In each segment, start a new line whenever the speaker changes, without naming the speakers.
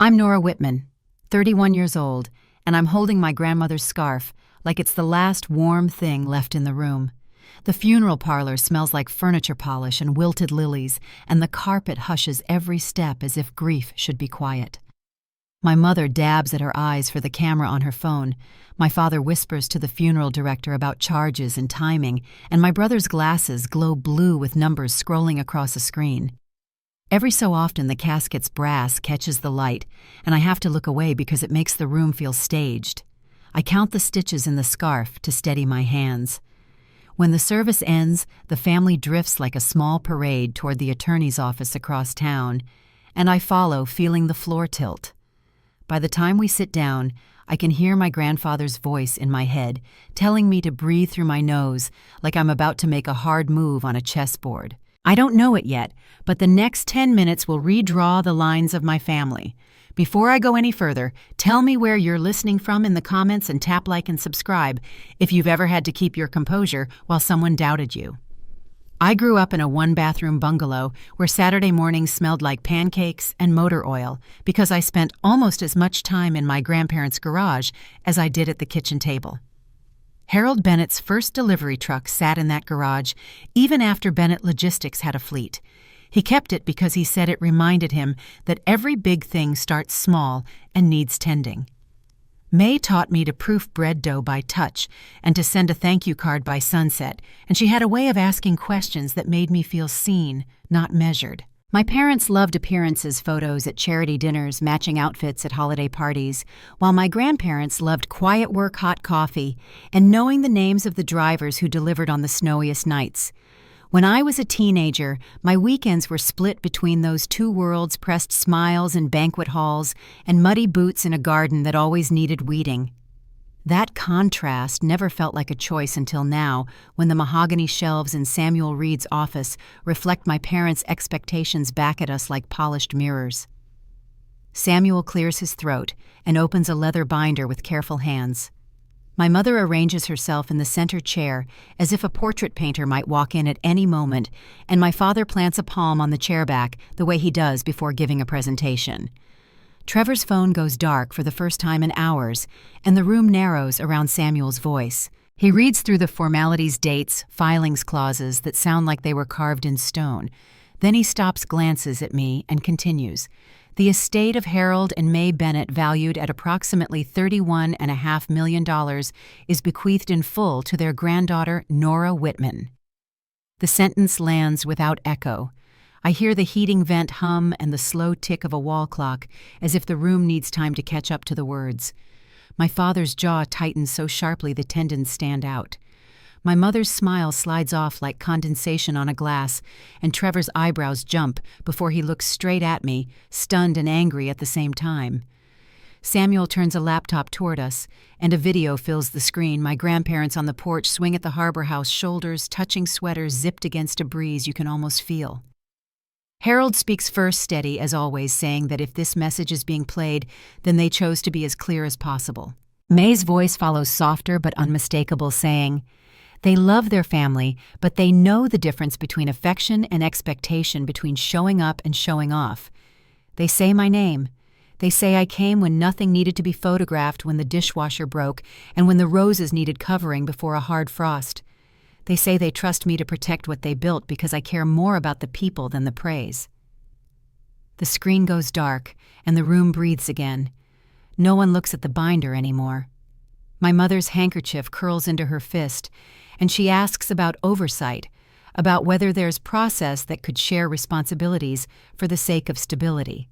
I'm Nora Whitman, 31 years old, and I'm holding my grandmother's scarf like it's the last warm thing left in the room. The funeral parlor smells like furniture polish and wilted lilies, and the carpet hushes every step as if grief should be quiet. My mother dabs at her eyes for the camera on her phone. My father whispers to the funeral director about charges and timing, and my brother's glasses glow blue with numbers scrolling across a screen. Every so often the casket's brass catches the light, and I have to look away because it makes the room feel staged. I count the stitches in the scarf to steady my hands. When the service ends, the family drifts like a small parade toward the attorney's office across town, and I follow, feeling the floor tilt. By the time we sit down, I can hear my grandfather's voice in my head, telling me to breathe through my nose like I'm about to make a hard move on a chessboard. I don't know it yet, but the next 10 minutes will redraw the lines of my family. Before I go any further, tell me where you're listening from in the comments and tap like and subscribe if you've ever had to keep your composure while someone doubted you. I grew up in a one-bathroom bungalow where Saturday mornings smelled like pancakes and motor oil because I spent almost as much time in my grandparents' garage as I did at the kitchen table. Harold Bennett's first delivery truck sat in that garage even after Bennett Logistics had a fleet. He kept it because he said it reminded him that every big thing starts small and needs tending. May taught me to proof bread dough by touch and to send a thank you card by sunset, and she had a way of asking questions that made me feel seen, not measured. My parents loved appearances photos at charity dinners, matching outfits at holiday parties, while my grandparents loved quiet work, hot coffee, and knowing the names of the drivers who delivered on the snowiest nights. When I was a teenager, my weekends were split between those two worlds, pressed smiles in banquet halls and muddy boots in a garden that always needed weeding. That contrast never felt like a choice until now, when the mahogany shelves in Samuel Reed's office reflect my parents' expectations back at us like polished mirrors. Samuel clears his throat and opens a leather binder with careful hands. My mother arranges herself in the center chair as if a portrait painter might walk in at any moment, and my father plants a palm on the chair back the way he does before giving a presentation. Trevor's phone goes dark for the first time in hours, and the room narrows around Samuel's voice. He reads through the formalities, dates, filings clauses that sound like they were carved in stone. Then he stops, glances at me, and continues. The estate of Harold and May Bennett, valued at approximately $31.5 million, is bequeathed in full to their granddaughter, Nora Whitman. The sentence lands without echo. I hear the heating vent hum and the slow tick of a wall clock, as if the room needs time to catch up to the words. My father's jaw tightens so sharply the tendons stand out. My mother's smile slides off like condensation on a glass, and Trevor's eyebrows jump before he looks straight at me, stunned and angry at the same time. Samuel turns a laptop toward us, and a video fills the screen. My grandparents on the porch swing at the harbor house, shoulders touching sweaters zipped against a breeze you can almost feel. Harold speaks first, steady as always, saying that if this message is being played, then they chose to be as clear as possible. May's voice follows, softer but unmistakable, saying, "They love their family, but they know the difference between affection and expectation, between showing up and showing off. They say my name. They say I came when nothing needed to be photographed, when the dishwasher broke, and when the roses needed covering before a hard frost. They say they trust me to protect what they built because I care more about the people than the praise." The screen goes dark, and the room breathes again. No one looks at the binder anymore. My mother's handkerchief curls into her fist, and she asks about oversight, about whether there's process that could share responsibilities for the sake of stability.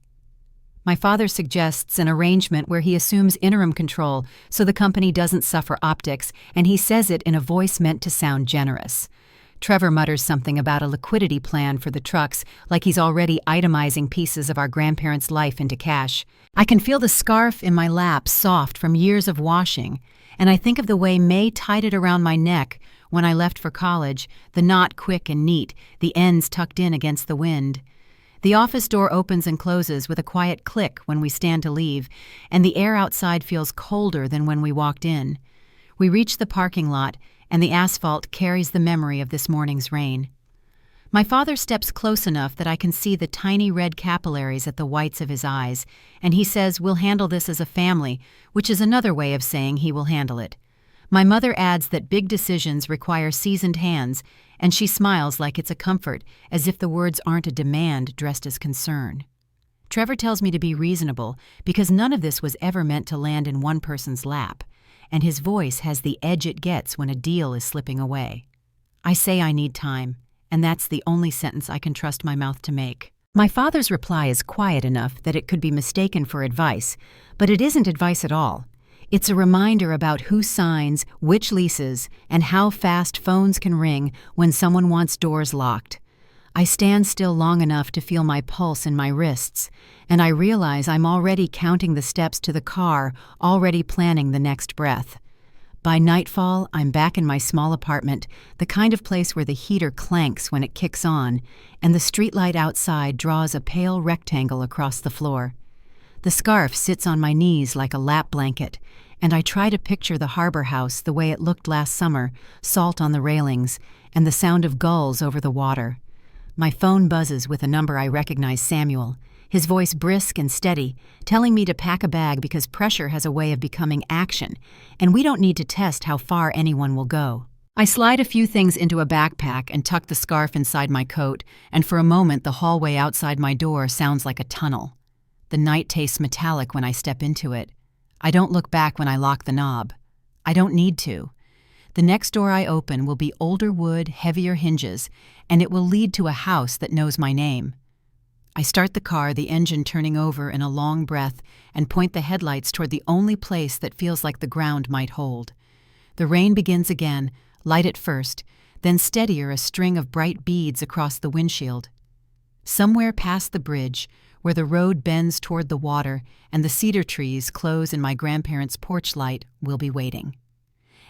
My father suggests an arrangement where he assumes interim control so the company doesn't suffer optics, and he says it in a voice meant to sound generous. Trevor mutters something about a liquidity plan for the trucks, like he's already itemizing pieces of our grandparents' life into cash. I can feel the scarf in my lap, soft from years of washing, and I think of the way May tied it around my neck when I left for college, the knot quick and neat, the ends tucked in against the wind. The office door opens and closes with a quiet click when we stand to leave, and the air outside feels colder than when we walked in. We reach the parking lot, and the asphalt carries the memory of this morning's rain. My father steps close enough that I can see the tiny red capillaries at the whites of his eyes, and he says we'll handle this as a family, which is another way of saying he will handle it. My mother adds that big decisions require seasoned hands, and she smiles like it's a comfort, as if the words aren't a demand dressed as concern. Trevor tells me to be reasonable because none of this was ever meant to land in one person's lap, and his voice has the edge it gets when a deal is slipping away. I say I need time, and that's the only sentence I can trust my mouth to make. My father's reply is quiet enough that it could be mistaken for advice, but it isn't advice at all. It's a reminder about who signs, which leases, and how fast phones can ring when someone wants doors locked. I stand still long enough to feel my pulse in my wrists, and I realize I'm already counting the steps to the car, already planning the next breath. By nightfall, I'm back in my small apartment, the kind of place where the heater clanks when it kicks on, and the streetlight outside draws a pale rectangle across the floor. The scarf sits on my knees like a lap blanket, and I try to picture the harbor house the way it looked last summer, salt on the railings, and the sound of gulls over the water. My phone buzzes with a number I recognize: Samuel, his voice brisk and steady, telling me to pack a bag because pressure has a way of becoming action, and we don't need to test how far anyone will go. I slide a few things into a backpack and tuck the scarf inside my coat, and for a moment the hallway outside my door sounds like a tunnel. The night tastes metallic when I step into it. I don't look back when I lock the knob. I don't need to. The next door I open will be older wood, heavier hinges, and it will lead to a house that knows my name. I start the car, the engine turning over in a long breath, and point the headlights toward the only place that feels like the ground might hold. The rain begins again, light at first, then steadier, a string of bright beads across the windshield. Somewhere past the bridge, where the road bends toward the water and the cedar trees close in my grandparents' porch light, we'll be waiting.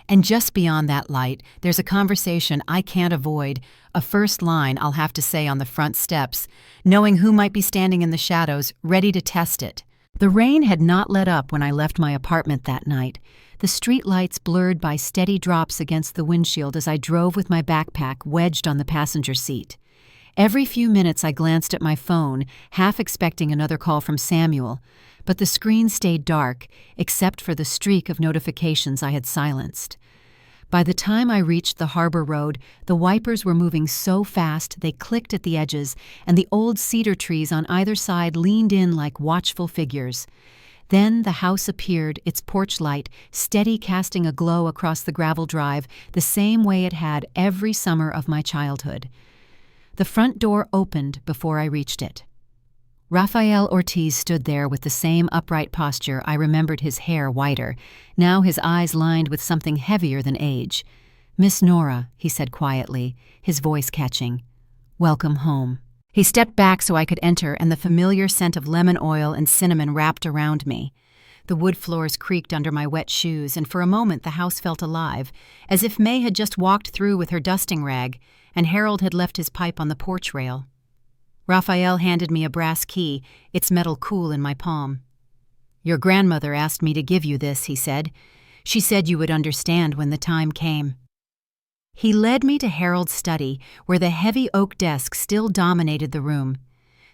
And just beyond that light, there's a conversation I can't avoid, a first line I'll have to say on the front steps, knowing who might be standing in the shadows, ready to test it. The rain had not let up when I left my apartment that night, the street lights blurred by steady drops against the windshield as I drove with my backpack wedged on the passenger seat. Every few minutes I glanced at my phone, half expecting another call from Samuel, but the screen stayed dark, except for the streak of notifications I had silenced. By the time I reached the harbor road, the wipers were moving so fast they clicked at the edges, and the old cedar trees on either side leaned in like watchful figures. Then the house appeared, its porch light steady, casting a glow across the gravel drive, the same way it had every summer of my childhood. The front door opened before I reached it. Rafael Ortiz stood there with the same upright posture. I remembered his hair whiter, now his eyes lined with something heavier than age. "Miss Nora," he said quietly, his voice catching. "Welcome home." He stepped back so I could enter, and the familiar scent of lemon oil and cinnamon wrapped around me. The wood floors creaked under my wet shoes, and for a moment the house felt alive, as if May had just walked through with her dusting rag, and Harold had left his pipe on the porch rail. Raphael handed me a brass key, its metal cool in my palm. "Your grandmother asked me to give you this," he said. "She said you would understand when the time came." He led me to Harold's study, where the heavy oak desk still dominated the room.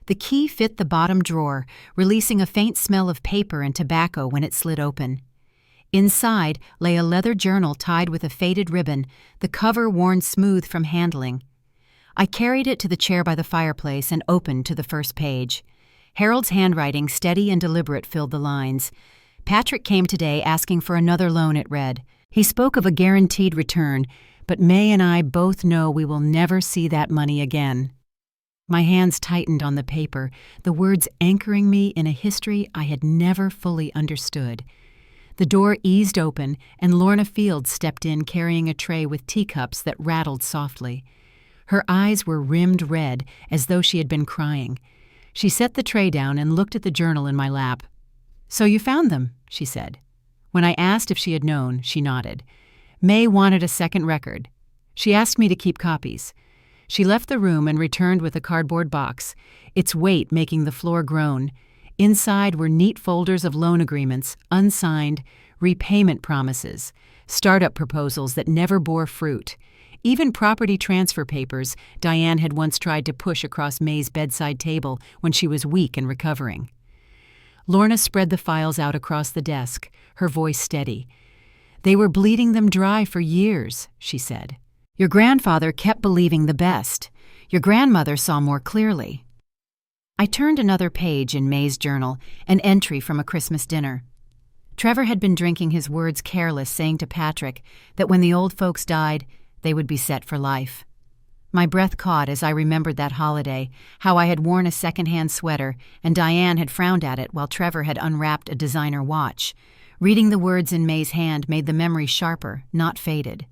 The key fit the bottom drawer, releasing a faint smell of paper and tobacco when it slid open. Inside lay a leather journal tied with a faded ribbon, the cover worn smooth from handling. I carried it to the chair by the fireplace and opened to the first page. Harold's handwriting, steady and deliberate, filled the lines. "Patrick came today asking for another loan," it read. "He spoke of a guaranteed return, but May and I both know we will never see that money again." My hands tightened on the paper, the words anchoring me in a history I had never fully understood. The door eased open, and Lorna Fields stepped in carrying a tray with teacups that rattled softly. Her eyes were rimmed red, as though she had been crying. She set the tray down and looked at the journal in my lap. "So you found them," she said. When I asked if she had known, she nodded. "May wanted a second record. She asked me to keep copies." She left the room and returned with a cardboard box, its weight making the floor groan. Inside were neat folders of loan agreements, unsigned, repayment promises, startup proposals that never bore fruit. Even property transfer papers Diane had once tried to push across May's bedside table when she was weak and recovering. Lorna spread the files out across the desk, her voice steady. "They were bleeding them dry for years," she said. "Your grandfather kept believing the best. Your grandmother saw more clearly." I turned another page in May's journal, an entry from a Christmas dinner. Trevor had been drinking his words careless, saying to Patrick that when the old folks died, they would be set for life. My breath caught as I remembered that holiday, how I had worn a second-hand sweater and Diane had frowned at it while Trevor had unwrapped a designer watch. Reading the words in May's hand made the memory sharper, not faded.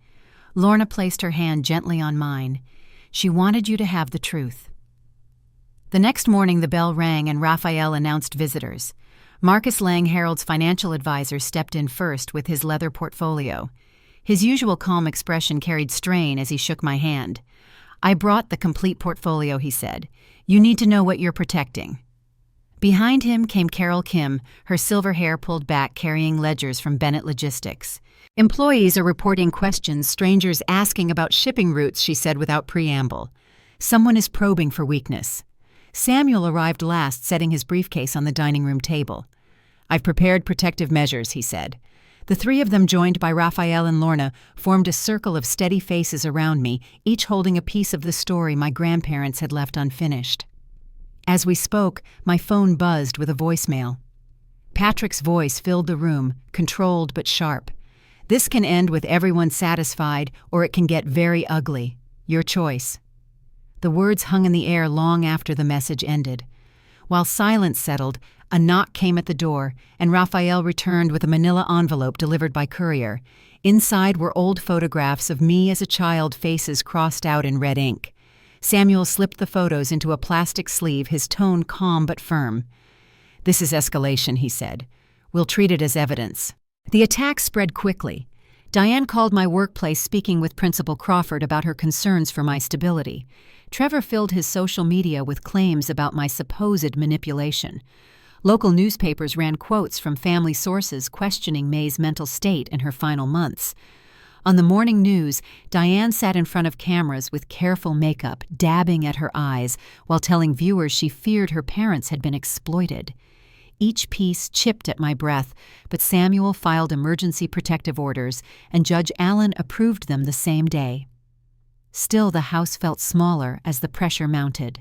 Lorna placed her hand gently on mine. She wanted you to have the truth. The next morning the bell rang and Raphael announced visitors. Marcus Lang, Harold's financial advisor, stepped in first with his leather portfolio. His usual calm expression carried strain as he shook my hand. "I brought the complete portfolio," he said. "You need to know what you're protecting." Behind him came Carol Kim, her silver hair pulled back, carrying ledgers from Bennett Logistics. "Employees are reporting questions, strangers asking about shipping routes," she said without preamble. "Someone is probing for weakness." Samuel arrived last, setting his briefcase on the dining room table. "I've prepared protective measures," he said. The three of them, joined by Raphael and Lorna, formed a circle of steady faces around me, each holding a piece of the story my grandparents had left unfinished. As we spoke, my phone buzzed with a voicemail. Patrick's voice filled the room, controlled but sharp. "This can end with everyone satisfied, or it can get very ugly. Your choice." The words hung in the air long after the message ended. While silence settled, a knock came at the door, and Raphael returned with a manila envelope delivered by courier. Inside were old photographs of me as a child, faces crossed out in red ink. Samuel slipped the photos into a plastic sleeve, his tone calm but firm. "This is escalation," he said. "We'll treat it as evidence." The attack spread quickly. Diane called my workplace, speaking with Principal Crawford about her concerns for my stability. Trevor filled his social media with claims about my supposed manipulation. Local newspapers ran quotes from family sources questioning May's mental state in her final months. On the morning news, Diane sat in front of cameras with careful makeup, dabbing at her eyes, while telling viewers she feared her parents had been exploited. Each piece chipped at my breath, but Samuel filed emergency protective orders, and Judge Allen approved them the same day. Still, the house felt smaller as the pressure mounted.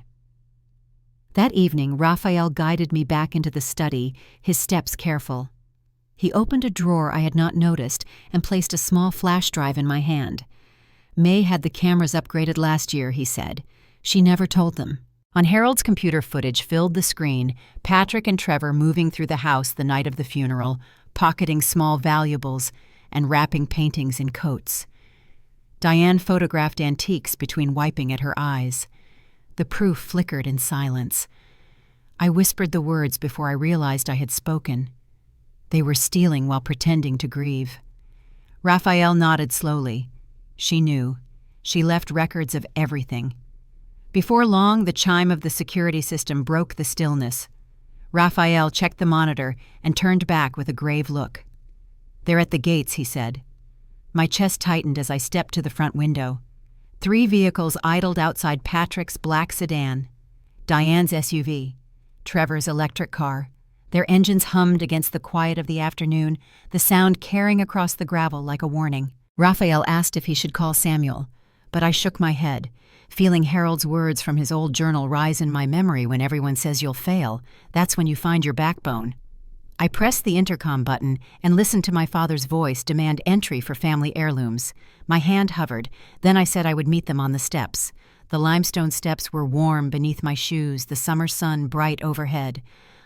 That evening, Raphael guided me back into the study, his steps careful. He opened a drawer I had not noticed and placed a small flash drive in my hand. "May had the cameras upgraded last year," he said. "She never told them." On Harold's computer, footage filled the screen, Patrick and Trevor moving through the house the night of the funeral, pocketing small valuables and wrapping paintings in coats. Diane photographed antiques between wiping at her eyes. The proof flickered in silence. I whispered the words before I realized I had spoken. They were stealing while pretending to grieve. Raphael nodded slowly. She knew. She left records of everything. Before long, the chime of the security system broke the stillness. Raphael checked the monitor and turned back with a grave look. "They're at the gates," he said. My chest tightened as I stepped to the front window. 3 vehicles idled outside Patrick's black sedan, Diane's SUV, Trevor's electric car. Their engines hummed against the quiet of the afternoon, the sound carrying across the gravel like a warning. Raphael asked if he should call Samuel, but I shook my head, feeling Harold's words from his old journal rise in my memory. When everyone says you'll fail, that's when you find your backbone. I pressed the intercom button and listened to my father's voice demand entry for family heirlooms. My hand hovered, then I said I would meet them on the steps. The limestone steps were warm beneath my shoes, the summer sun bright overhead.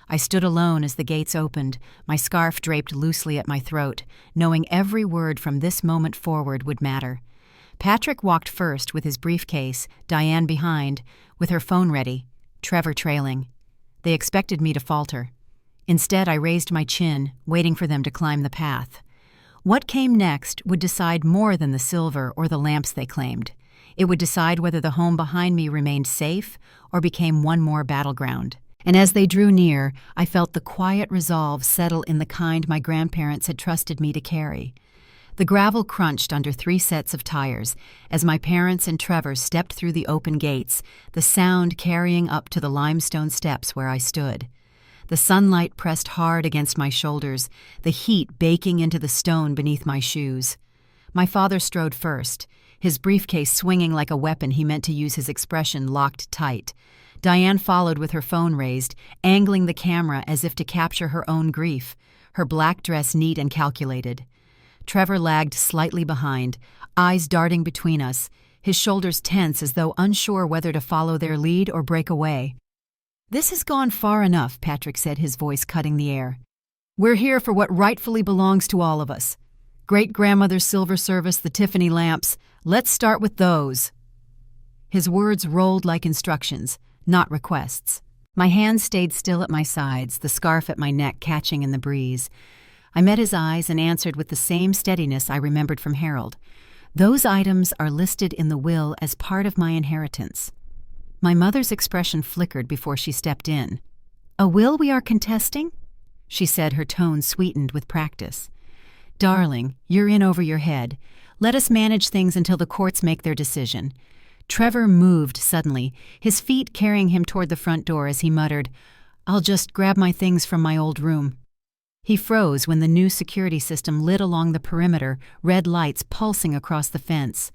I stood alone as the gates opened, my scarf draped loosely at my throat, knowing every word from this moment forward would matter. Patrick walked first with his briefcase, Diane behind, with her phone ready, Trevor trailing. They expected me to falter. Instead, I raised my chin, waiting for them to climb the path. What came next would decide more than the silver or the lamps they claimed. It would decide whether the home behind me remained safe or became one more battleground. And as they drew near, I felt the quiet resolve settle in the kind my grandparents had trusted me to carry. The gravel crunched under 3 sets of tires as my parents and Trevor stepped through the open gates, the sound carrying up to the limestone steps where I stood. The sunlight pressed hard against my shoulders, the heat baking into the stone beneath my shoes. My father strode first, his briefcase swinging like a weapon he meant to use, his expression locked tight. Diane followed with her phone raised, angling the camera as if to capture her own grief, her black dress neat and calculated. Trevor lagged slightly behind, eyes darting between us, his shoulders tense as though unsure whether to follow their lead or break away. "This has gone far enough," Patrick said, his voice cutting the air. "We're here for what rightfully belongs to all of us. Great-grandmother's silver service, the Tiffany lamps. Let's start with those." His words rolled like instructions, not requests. My hands stayed still at my sides, the scarf at my neck catching in the breeze. I met his eyes and answered with the same steadiness I remembered from Harold. "Those items are listed in the will as part of my inheritance." My mother's expression flickered before she stepped in. "A will we are contesting?" she said, her tone sweetened with practice. "Darling, you're in over your head. Let us manage things until the courts make their decision." Trevor moved suddenly, his feet carrying him toward the front door as he muttered, "I'll just grab my things from my old room." He froze when the new security system lit along the perimeter, red lights pulsing across the fence.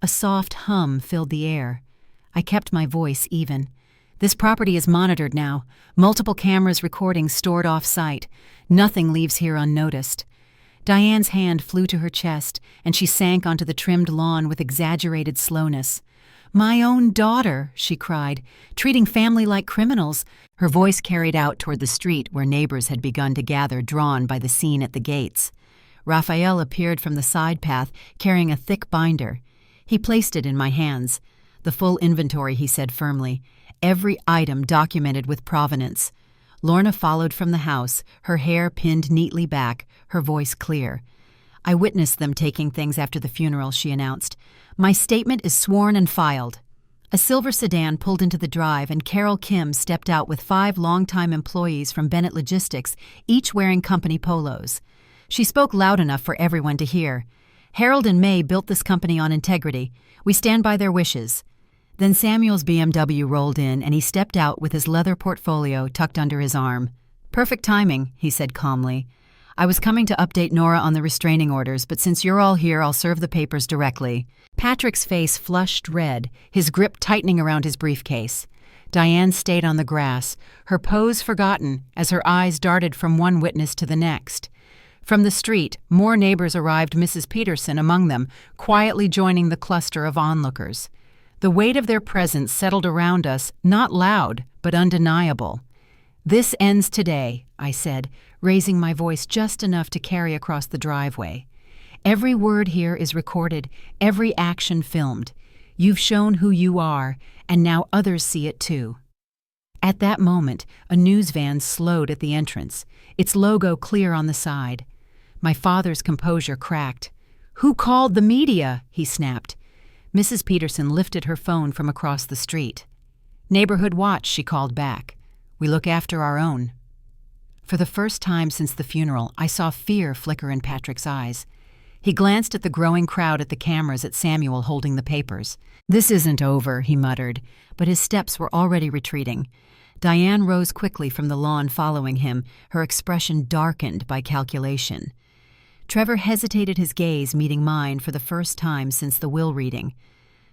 A soft hum filled the air. I kept my voice even. "This property is monitored now. Multiple cameras recording stored off-site. Nothing leaves here unnoticed." Diane's hand flew to her chest, and she sank onto the trimmed lawn with exaggerated slowness. "My own daughter," she cried, "treating family like criminals." Her voice carried out toward the street where neighbors had begun to gather, drawn by the scene at the gates. Raphael appeared from the side path, carrying a thick binder. He placed it in my hands. "The full inventory," he said firmly. "Every item documented with provenance." Lorna followed from the house, her hair pinned neatly back, her voice clear. "I witnessed them taking things after the funeral," she announced. "My statement is sworn and filed." A silver sedan pulled into the drive, and Carol Kim stepped out with 5 longtime employees from Bennett Logistics, each wearing company polos. She spoke loud enough for everyone to hear. "Harold and May built this company on integrity. We stand by their wishes." Then Samuel's BMW rolled in, and he stepped out with his leather portfolio tucked under his arm. "Perfect timing," he said calmly. "I was coming to update Nora on the restraining orders, but since you're all here, I'll serve the papers directly." Patrick's face flushed red, his grip tightening around his briefcase. Diane stayed on the grass, her pose forgotten as her eyes darted from one witness to the next. From the street, more neighbors arrived, Mrs. Peterson among them, quietly joining the cluster of onlookers. The weight of their presence settled around us, not loud, but undeniable. "This ends today," I said, raising my voice just enough to carry across the driveway. "Every word here is recorded, every action filmed. You've shown who you are, and now others see it too." At that moment, a news van slowed at the entrance, its logo clear on the side. My father's composure cracked. "Who called the media?" he snapped. Mrs. Peterson lifted her phone from across the street. "Neighborhood Watch," she called back. "We look after our own." For the first time since the funeral, I saw fear flicker in Patrick's eyes. He glanced at the growing crowd at the cameras, at Samuel holding the papers. "This isn't over," he muttered, but his steps were already retreating. Diane rose quickly from the lawn following him, her expression darkened by calculation. Trevor hesitated, his gaze meeting mine for the first time since the will reading.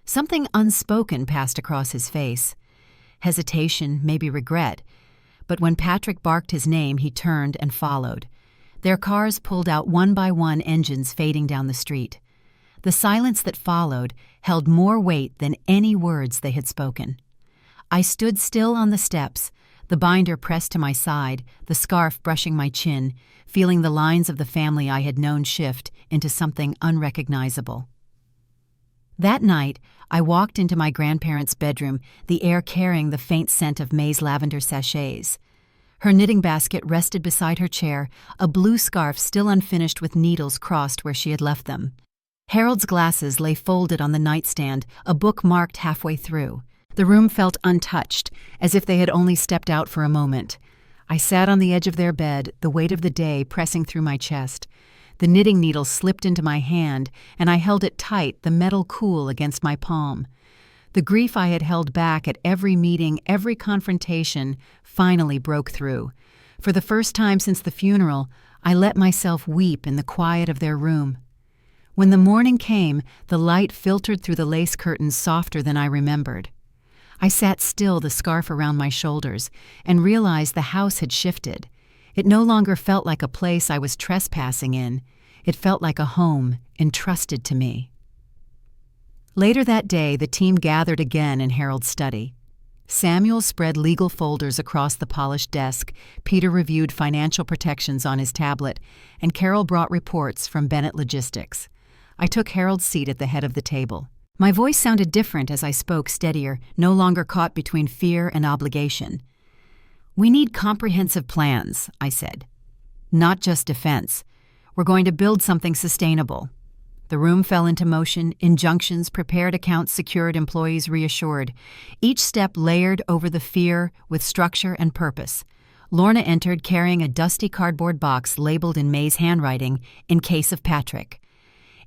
Something unspoken passed across his face. Hesitation, maybe regret. But when Patrick barked his name, he turned and followed. Their cars pulled out one by one, engines fading down the street. The silence that followed held more weight than any words they had spoken. I stood still on the steps, the binder pressed to my side, the scarf brushing my chin, feeling the lines of the family I had known shift into something unrecognizable. That night, I walked into my grandparents' bedroom, the air carrying the faint scent of May's lavender sachets. Her knitting basket rested beside her chair, a blue scarf still unfinished with needles crossed where she had left them. Harold's glasses lay folded on the nightstand, a book marked halfway through. The room felt untouched, as if they had only stepped out for a moment. I sat on the edge of their bed, the weight of the day pressing through my chest. The knitting needle slipped into my hand, and I held it tight, the metal cool against my palm. The grief I had held back at every meeting, every confrontation, finally broke through. For the first time since the funeral, I let myself weep in the quiet of their room. When the morning came, the light filtered through the lace curtains softer than I remembered. I sat still, the scarf around my shoulders, and realized the house had shifted. It no longer felt like a place I was trespassing in. It felt like a home entrusted to me. Later that day, the team gathered again in Harold's study. Samuel spread legal folders across the polished desk, Peter reviewed financial protections on his tablet, and Carol brought reports from Bennett Logistics. I took Harold's seat at the head of the table. My voice sounded different as I spoke, steadier, no longer caught between fear and obligation. "We need comprehensive plans," I said. "Not just defense. We're going to build something sustainable." The room fell into motion, injunctions prepared, accounts secured, employees reassured. Each step layered over the fear with structure and purpose. Lorna entered carrying a dusty cardboard box labeled in May's handwriting, "In case of Patrick."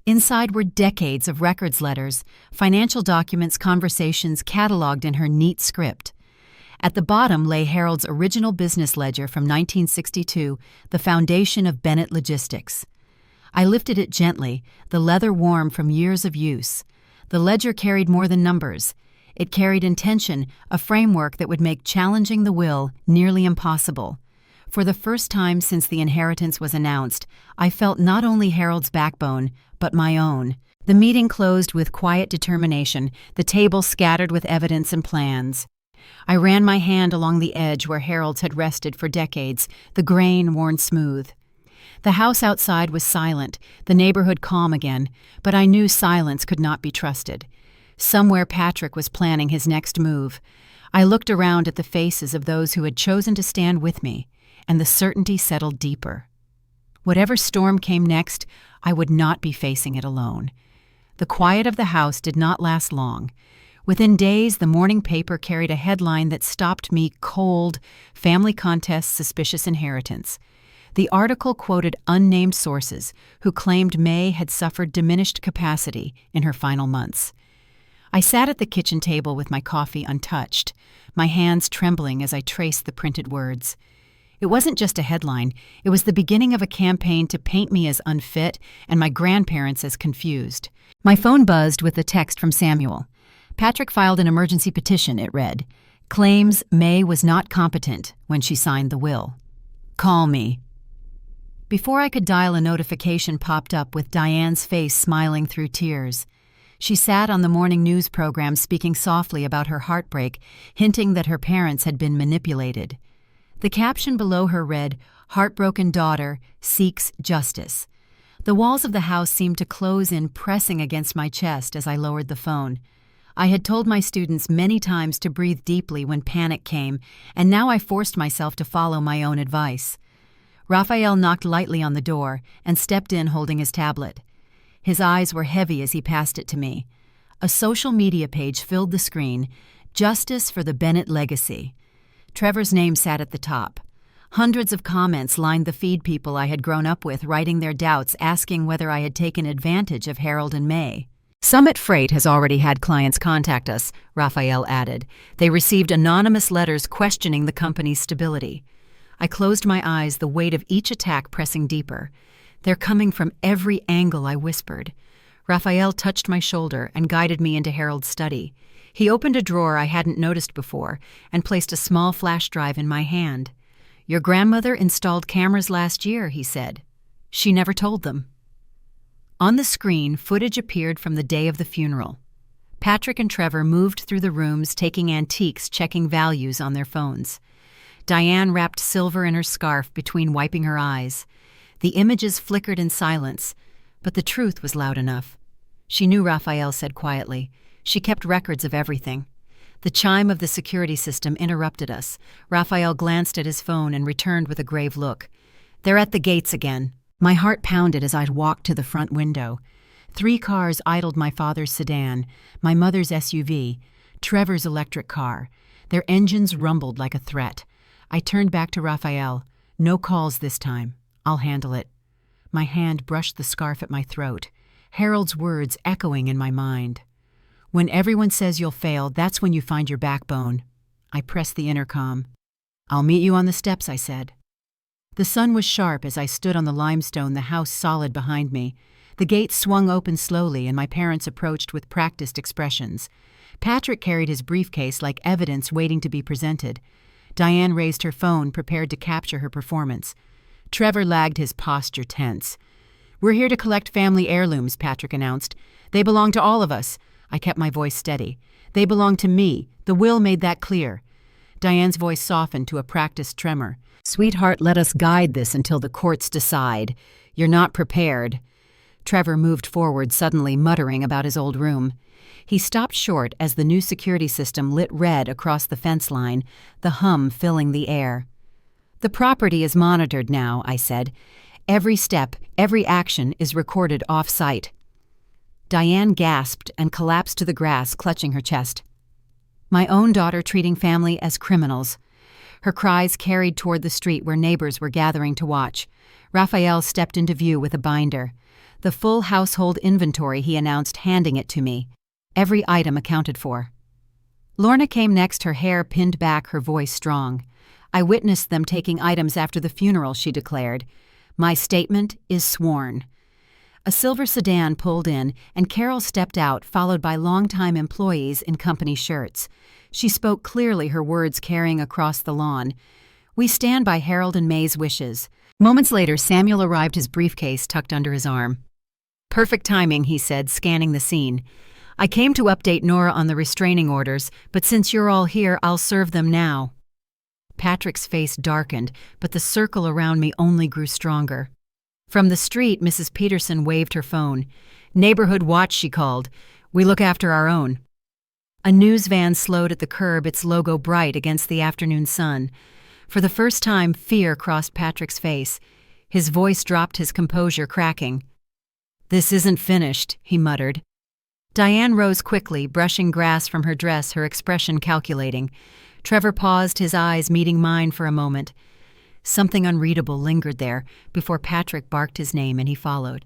Inside were decades of records letters, financial documents, conversations cataloged in her neat script. At the bottom lay Harold's original business ledger from 1962, the foundation of Bennett Logistics. I lifted it gently, the leather warm from years of use. The ledger carried more than numbers. It carried intention, a framework that would make challenging the will nearly impossible. For the first time since the inheritance was announced, I felt not only Harold's backbone, but my own. The meeting closed with quiet determination, the table scattered with evidence and plans. I ran my hand along the edge where Harold's had rested for decades, the grain worn smooth. The house outside was silent, the neighborhood calm again, but I knew silence could not be trusted. Somewhere Patrick was planning his next move. I looked around at the faces of those who had chosen to stand with me, and the certainty settled deeper. Whatever storm came next, I would not be facing it alone. The quiet of the house did not last long. Within days, the morning paper carried a headline that stopped me cold: "Family Contest, Suspicious Inheritance." The article quoted unnamed sources who claimed May had suffered diminished capacity in her final months. I sat at the kitchen table with my coffee untouched, my hands trembling as I traced the printed words. It wasn't just a headline, it was the beginning of a campaign to paint me as unfit and my grandparents as confused. My phone buzzed with a text from Samuel. Patrick filed an emergency petition, it read. Claims May was not competent when she signed the will. Call me. Before I could dial, a notification popped up with Diane's face smiling through tears. She sat on the morning news program speaking softly about her heartbreak, hinting that her parents had been manipulated. The caption below her read, "Heartbroken daughter seeks justice." The walls of the house seemed to close in, pressing against my chest as I lowered the phone. I had told my students many times to breathe deeply when panic came, and now I forced myself to follow my own advice. Raphael knocked lightly on the door and stepped in holding his tablet. His eyes were heavy as he passed it to me. A social media page filled the screen, Justice for the Bennett Legacy. Trevor's name sat at the top. Hundreds of comments lined the feed, people I had grown up with writing their doubts, asking whether I had taken advantage of Harold and May. Summit Freight has already had clients contact us, Raphael added. They received anonymous letters questioning the company's stability. I closed my eyes, the weight of each attack pressing deeper. They're coming from every angle, I whispered. Raphael touched my shoulder and guided me into Harold's study. He opened a drawer I hadn't noticed before and placed a small flash drive in my hand. Your grandmother installed cameras last year, he said. She never told them. On the screen, footage appeared from the day of the funeral. Patrick and Trevor moved through the rooms, taking antiques, checking values on their phones. Diane wrapped silver in her scarf between wiping her eyes. The images flickered in silence, but the truth was loud enough. She knew, Raphael said quietly. She kept records of everything. The chime of the security system interrupted us. Raphael glanced at his phone and returned with a grave look. They're at the gates again. My heart pounded as I walked to the front window. 3 cars idled: my father's sedan, my mother's SUV, Trevor's electric car. Their engines rumbled like a threat. I turned back to Raphael. No calls this time. I'll handle it. My hand brushed the scarf at my throat, Harold's words echoing in my mind. When everyone says you'll fail, that's when you find your backbone. I pressed the intercom. I'll meet you on the steps, I said. The sun was sharp as I stood on the limestone, the house solid behind me. The gate swung open slowly, and my parents approached with practiced expressions. Patrick carried his briefcase like evidence waiting to be presented. Diane raised her phone, prepared to capture her performance. Trevor lagged, his posture tense. "We're here to collect family heirlooms," Patrick announced. "They belong to all of us." I kept my voice steady. "They belong to me. The will made that clear." Diane's voice softened to a practiced tremor. "Sweetheart, let us guide this until the courts decide. You're not prepared." Trevor moved forward, suddenly muttering about his old room. He stopped short as the new security system lit red across the fence line, the hum filling the air. "The property is monitored now," I said. "Every step, every action is recorded off-site." Diane gasped and collapsed to the grass, clutching her chest. My own daughter treating family as criminals. Her cries carried toward the street where neighbors were gathering to watch. Raphael stepped into view with a binder. The full household inventory, he announced, handing it to me. Every item accounted for. Lorna came next, her hair pinned back, her voice strong. "I witnessed them taking items after the funeral," she declared. "My statement is sworn." A silver sedan pulled in, and Carol stepped out, followed by longtime employees in company shirts. She spoke clearly, her words carrying across the lawn. "We stand by Harold and May's wishes." Moments later, Samuel arrived, his briefcase tucked under his arm. "Perfect timing," he said, scanning the scene. "I came to update Nora on the restraining orders, but since you're all here, I'll serve them now." Patrick's face darkened, but the circle around me only grew stronger. From the street, Mrs. Peterson waved her phone. "Neighborhood watch," she called. "We look after our own." A news van slowed at the curb, its logo bright against the afternoon sun. For the first time, fear crossed Patrick's face. His voice dropped, his composure cracking. "This isn't finished," he muttered. Diane rose quickly, brushing grass from her dress, her expression calculating. Trevor paused, his eyes meeting mine for a moment. Something unreadable lingered there before Patrick barked his name and he followed.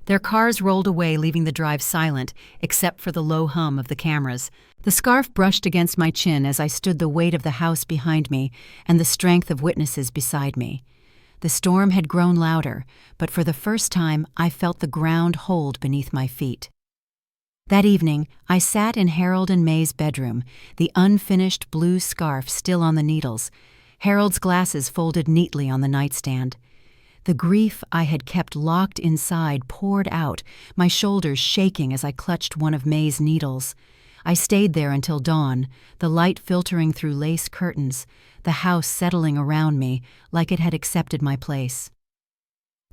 Their cars rolled away, leaving the drive silent, except for the low hum of the cameras. The scarf brushed against my chin as I stood, the weight of the house behind me and the strength of witnesses beside me. The storm had grown louder, but for the first time I felt the ground hold beneath my feet. That evening, I sat in Harold and May's bedroom, the unfinished blue scarf still on the needles, Harold's glasses folded neatly on the nightstand. The grief I had kept locked inside poured out, my shoulders shaking as I clutched one of May's needles. I stayed there until dawn, the light filtering through lace curtains, the house settling around me like it had accepted my place.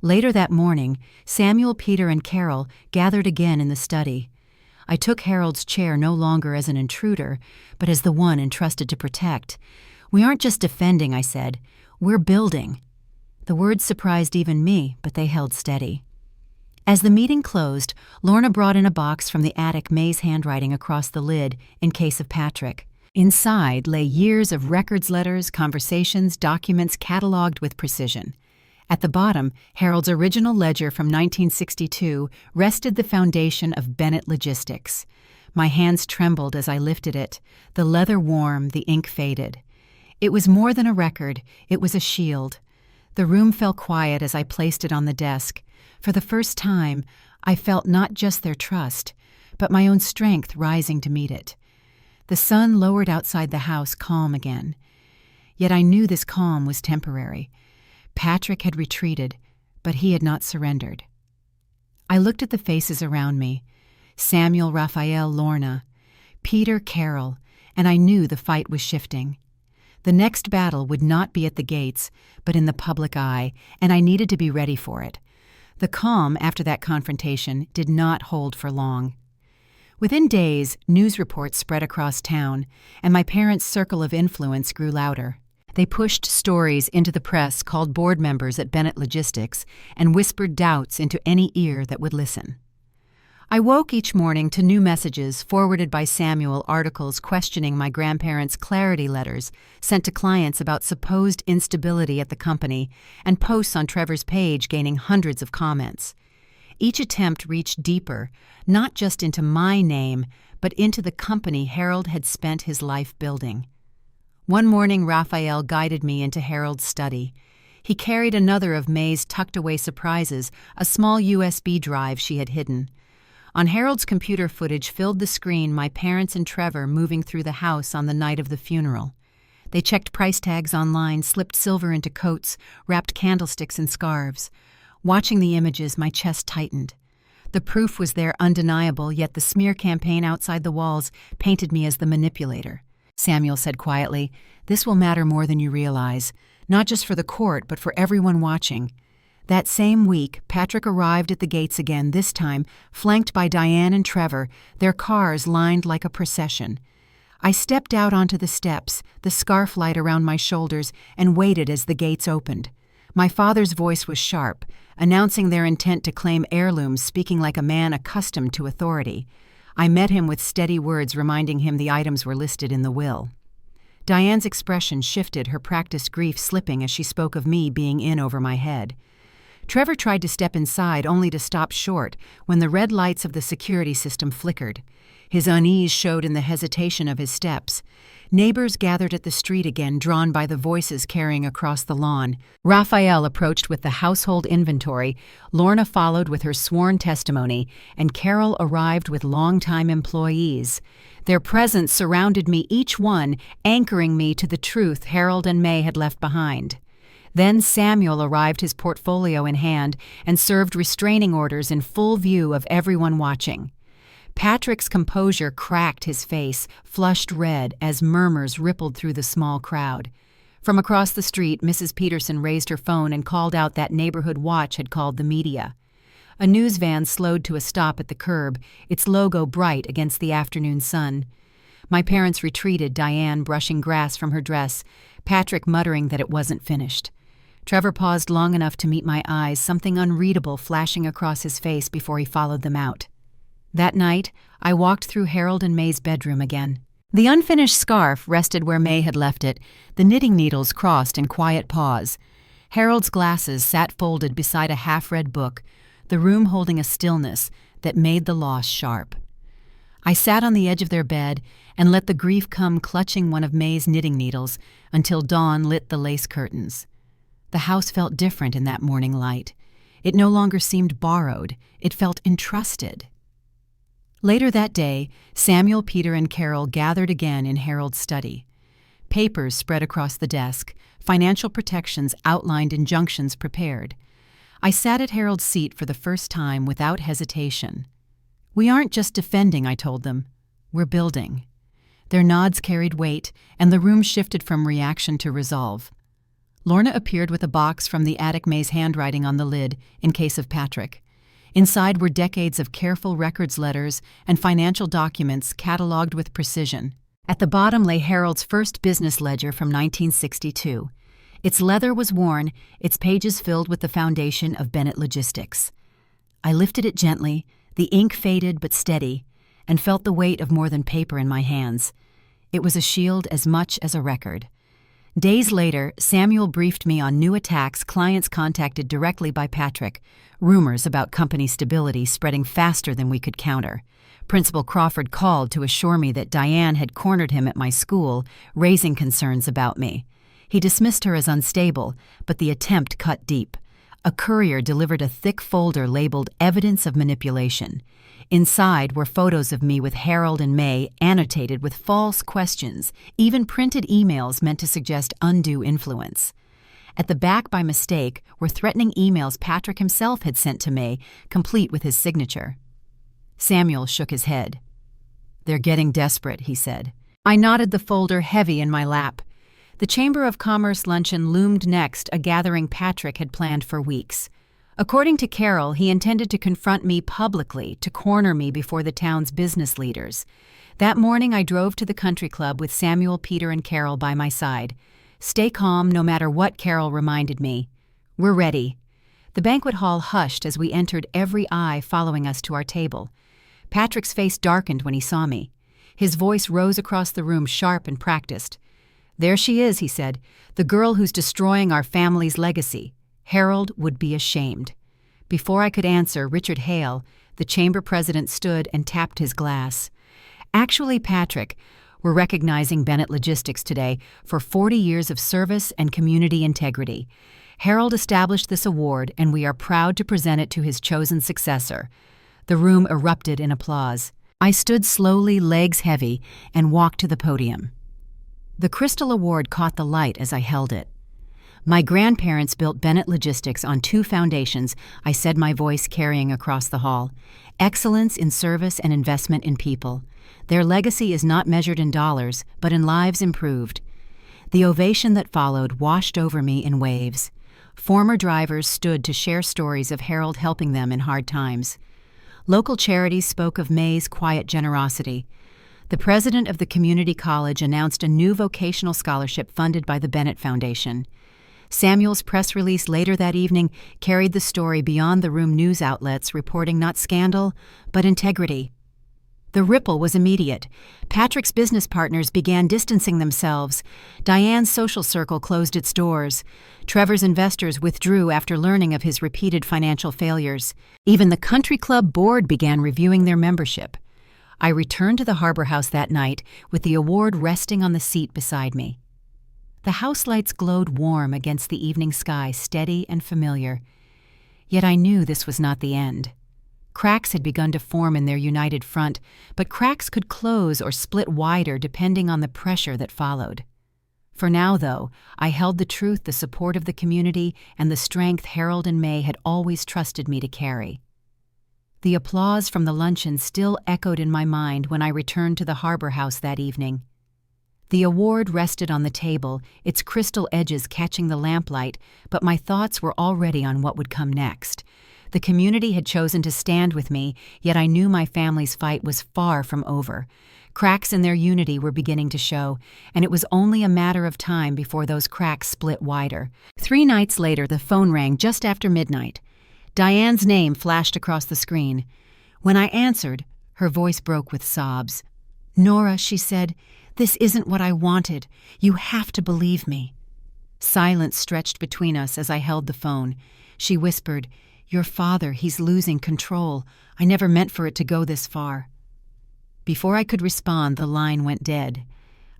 Later that morning, Samuel, Peter, and Carol gathered again in the study. I took Harold's chair no longer as an intruder, but as the one entrusted to protect. "We aren't just defending," I said. "We're building." The words surprised even me, but they held steady. As the meeting closed, Lorna brought in a box from the attic, May's handwriting across the lid, in case of Patrick. Inside lay years of records, letters, conversations, documents cataloged with precision. At the bottom, Harold's original ledger from 1962 rested, the foundation of Bennett Logistics. My hands trembled as I lifted it, the leather warm, the ink faded. It was more than a record, it was a shield. The room fell quiet as I placed it on the desk. For the first time, I felt not just their trust, but my own strength rising to meet it. The sun lowered outside the house, calm again. Yet I knew this calm was temporary. Patrick had retreated, but he had not surrendered. I looked at the faces around me. Samuel, Raphael, Lorna, Peter, Carol, and I knew the fight was shifting. The next battle would not be at the gates, but in the public eye, and I needed to be ready for it. The calm after that confrontation did not hold for long. Within days, news reports spread across town, and my parents' circle of influence grew louder. They pushed stories into the press, called board members at Bennett Logistics, and whispered doubts into any ear that would listen. I woke each morning to new messages forwarded by Samuel, articles questioning my grandparents' clarity letters sent to clients about supposed instability at the company, and posts on Trevor's page gaining hundreds of comments. Each attempt reached deeper, not just into my name, but into the company Harold had spent his life building. One morning, Raphael guided me into Harold's study. He carried another of May's tucked-away surprises, a small USB drive she had hidden. On Harold's computer, footage filled the screen my parents and Trevor moving through the house on the night of the funeral. They checked price tags online, slipped silver into coats, wrapped candlesticks in scarves. Watching the images, my chest tightened. The proof was there, undeniable, yet the smear campaign outside the walls painted me as the manipulator. Samuel said quietly, "This will matter more than you realize, not just for the court, but for everyone watching." That same week, Patrick arrived at the gates again, this time flanked by Diane and Trevor, their cars lined like a procession. I stepped out onto the steps, the scarf light around my shoulders, and waited as the gates opened. My father's voice was sharp, announcing their intent to claim heirlooms, speaking like a man accustomed to authority. I met him with steady words reminding him the items were listed in the will. Diane's expression shifted, her practiced grief slipping as she spoke of me being in over my head. Trevor tried to step inside, only to stop short when the red lights of the security system flickered. His unease showed in the hesitation of his steps. Neighbors gathered at the street again, drawn by the voices carrying across the lawn. Raphael approached with the household inventory, Lorna followed with her sworn testimony, and Carol arrived with longtime employees. Their presence surrounded me, each one anchoring me to the truth Harold and May had left behind. Then Samuel arrived, his portfolio in hand, and served restraining orders in full view of everyone watching. Patrick's composure cracked his face, flushed red, as murmurs rippled through the small crowd. From across the street, Mrs. Peterson raised her phone and called out that Neighborhood Watch had called the media. A news van slowed to a stop at the curb, its logo bright against the afternoon sun. My parents retreated, Diane brushing grass from her dress, Patrick muttering that it wasn't finished. Trevor paused long enough to meet my eyes, something unreadable flashing across his face before he followed them out. That night, I walked through Harold and May's bedroom again. The unfinished scarf rested where May had left it, the knitting needles crossed in quiet pause. Harold's glasses sat folded beside a half-read book, the room holding a stillness that made the loss sharp. I sat on the edge of their bed and let the grief come clutching one of May's knitting needles until dawn lit the lace curtains. The house felt different in that morning light. It no longer seemed borrowed. It felt entrusted. Later that day, Samuel, Peter, and Carol gathered again in Harold's study. Papers spread across the desk, financial protections outlined, injunctions prepared. I sat at Harold's seat for the first time without hesitation. "We aren't just defending," I told them. "We're building." Their nods carried weight, and the room shifted from reaction to resolve. Lorna appeared with a box from the attic, May's handwriting on the lid, in case of Patrick. Inside were decades of careful records letters and financial documents catalogued with precision. At the bottom lay Harold's first business ledger from 1962. Its leather was worn, its pages filled with the foundation of Bennett Logistics. I lifted it gently, the ink faded but steady, and felt the weight of more than paper in my hands. It was a shield as much as a record. Days later, Samuel briefed me on new attacks, clients contacted directly by Patrick, rumors about company stability spreading faster than we could counter. Principal Crawford called to assure me that Diane had cornered him at my school, raising concerns about me. He dismissed her as unstable, but the attempt cut deep. A courier delivered a thick folder labeled Evidence of Manipulation. Inside were photos of me with Harold and May, annotated with false questions, even printed emails meant to suggest undue influence. At the back, by mistake, were threatening emails Patrick himself had sent to May, complete with his signature. Samuel shook his head. "They're getting desperate," he said. I nodded, the folder heavy in my lap. The Chamber of Commerce luncheon loomed next, a gathering Patrick had planned for weeks. According to Carol, he intended to confront me publicly, to corner me before the town's business leaders. That morning I drove to the country club with Samuel, Peter, and Carol by my side. "Stay calm no matter what," Carol reminded me. "We're ready." The banquet hall hushed as we entered, every eye following us to our table. Patrick's face darkened when he saw me. His voice rose across the room, sharp and practiced. "There she is," he said, "the girl who's destroying our family's legacy. Harold would be ashamed." Before I could answer, Richard Hale, the chamber president, stood and tapped his glass. "Actually, Patrick, we're recognizing Bennett Logistics today for 40 years of service and community integrity. Harold established this award, and we are proud to present it to his chosen successor." The room erupted in applause. I stood slowly, legs heavy, and walked to the podium. The Crystal Award caught the light as I held it. "My grandparents built Bennett Logistics on 2 foundations," I said, my voice carrying across the hall. "Excellence in service and investment in people. Their legacy is not measured in dollars, but in lives improved." The ovation that followed washed over me in waves. Former drivers stood to share stories of Harold helping them in hard times. Local charities spoke of May's quiet generosity. The president of the community college announced a new vocational scholarship funded by the Bennett Foundation. Samuel's press release later that evening carried the story beyond the room news outlets, reporting not scandal, but integrity. The ripple was immediate. Patrick's business partners began distancing themselves. Diane's social circle closed its doors. Trevor's investors withdrew after learning of his repeated financial failures. Even the country club board began reviewing their membership. I returned to the Harbor House that night with the award resting on the seat beside me. The house lights glowed warm against the evening sky, steady and familiar. Yet I knew this was not the end. Cracks had begun to form in their united front, but cracks could close or split wider depending on the pressure that followed. For now, though, I held the truth, the support of the community, and the strength Harold and May had always trusted me to carry. The applause from the luncheon still echoed in my mind when I returned to the Harbor House that evening. The award rested on the table, its crystal edges catching the lamplight, but my thoughts were already on what would come next. The community had chosen to stand with me, yet I knew my family's fight was far from over. Cracks in their unity were beginning to show, and it was only a matter of time before those cracks split wider. 3 nights later, the phone rang just after midnight. Diane's name flashed across the screen. When I answered, her voice broke with sobs. "Nora," she said, "this isn't what I wanted. You have to believe me." Silence stretched between us as I held the phone. She whispered, "Your father, he's losing control. I never meant for it to go this far." Before I could respond, the line went dead.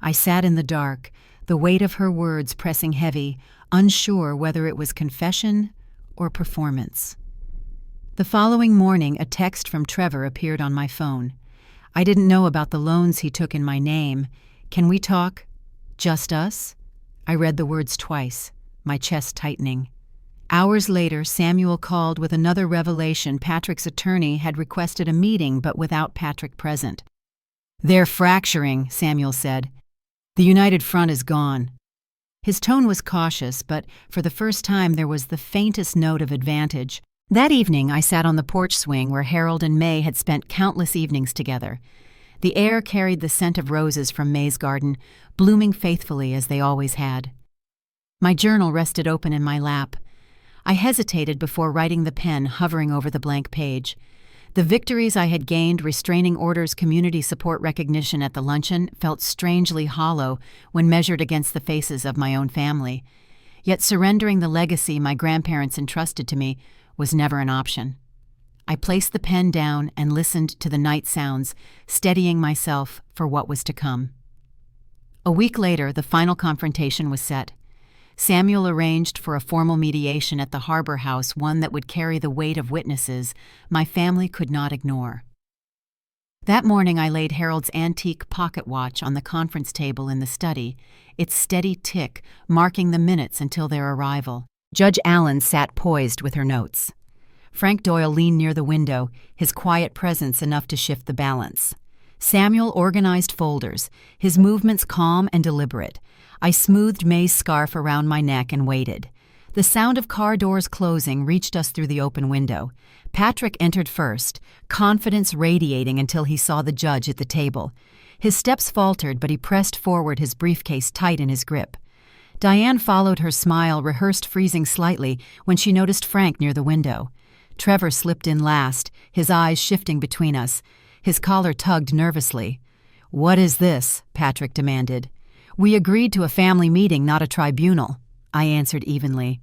I sat in the dark, the weight of her words pressing heavy, unsure whether it was confession or performance. The following morning, a text from Trevor appeared on my phone. I didn't know about the loans he took in my name. "Can we talk? Just us?" I read the words twice, my chest tightening. Hours later, Samuel called with another revelation. Patrick's attorney had requested a meeting, but without Patrick present. "They're fracturing," Samuel said. "The United Front is gone." His tone was cautious, but for the first time there was the faintest note of advantage. That evening, I sat on the porch swing where Harold and May had spent countless evenings together. The air carried the scent of roses from May's garden, blooming faithfully as they always had. My journal rested open in my lap. I hesitated before writing the pen hovering over the blank page. The victories I had gained, restraining orders, community support, recognition at the luncheon, felt strangely hollow when measured against the faces of my own family. Yet surrendering the legacy my grandparents entrusted to me was never an option. I placed the pen down and listened to the night sounds, steadying myself for what was to come. A week later, the final confrontation was set. Samuel arranged for a formal mediation at the Harbor House, one that would carry the weight of witnesses my family could not ignore. That morning I laid Harold's antique pocket watch on the conference table in the study, its steady tick marking the minutes until their arrival. Judge Allen sat poised with her notes. Frank Doyle leaned near the window, his quiet presence enough to shift the balance. Samuel organized folders, his movements calm and deliberate. I smoothed May's scarf around my neck and waited. The sound of car doors closing reached us through the open window. Patrick entered first, confidence radiating until he saw the judge at the table. His steps faltered, but he pressed forward, his briefcase tight in his grip. Diane followed, her smile rehearsed freezing slightly when she noticed Frank near the window. Trevor slipped in last, his eyes shifting between us. His collar tugged nervously. "What is this?" Patrick demanded. "We agreed to a family meeting, not a tribunal," I answered evenly.